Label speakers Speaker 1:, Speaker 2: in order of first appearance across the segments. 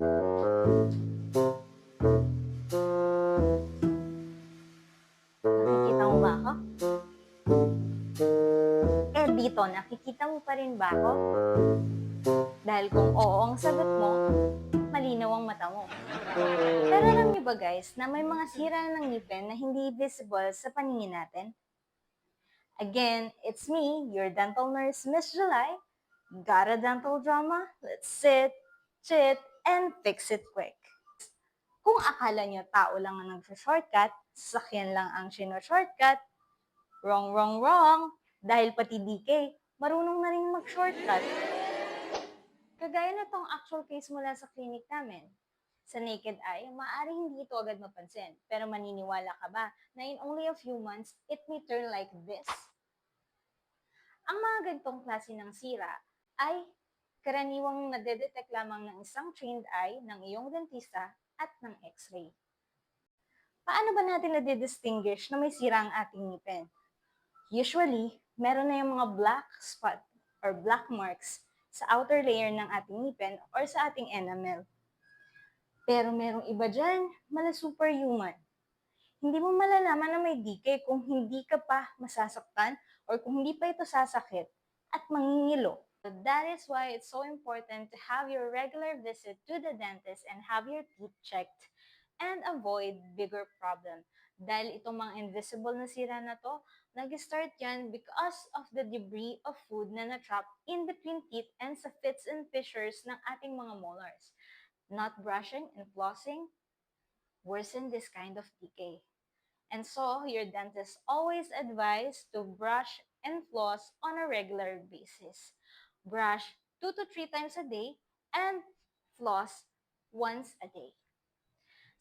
Speaker 1: Nakikita mo ba ako? Dito, nakikita mo pa rin ba ako? Dahil kung oo ang sagot mo, malinaw ang mata mo. Pero alam niyo ba guys, na may mga sira ng ngipin na hindi visible sa paningin natin? Again, it's me, your dental nurse, Miss July. Got a dental drama? Let's sit, chit, and fix it quick. Kung akala niyo tao lang ang nag-shortcut, sasakyan lang ang shortcut, wrong, wrong, wrong. Dahil pati DK, marunong na rin mag-shortcut. Kagaya na tong actual case mula sa clinic namin. Sa naked eye, maaari hindi ito agad mapansin. Pero maniniwala ka ba na in only a few months, it may turn like this? Ang mga ganitong klase ng sira ay karaniwang nadedetect lamang ng isang trained eye ng iyong dentista at ng x-ray. Paano ba natin nadidistinguish na may sira ang ating ngipin? Usually, meron na yung mga black spot or black marks sa outer layer ng ating ngipin or sa ating enamel. Pero merong iba dyan, mala superhuman. Hindi mo malalaman na may DK kung hindi ka pa masasaktan or kung hindi pa ito sasakit at mangingilo. So that is why it's so important to have your regular visit to the dentist and have your teeth checked and avoid bigger problem. Dahil itong mga invisible na sira na to, nag-start yan because of the debris of food na na-trap in between teeth and sa fits and fissures ng ating mga molars. Not brushing and flossing worsen this kind of decay. And so, your dentist always advise to brush and floss on a regular basis. Brush 2 to 3 times a day and floss once a day.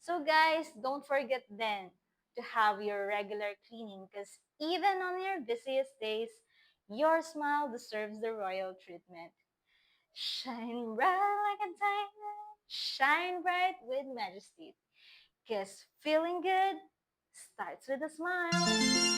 Speaker 1: So guys, don't forget then to have your regular cleaning because even on your busiest days, your smile deserves the royal treatment. Shine bright like a diamond, shine bright with majesty. Because feeling good starts with a smile.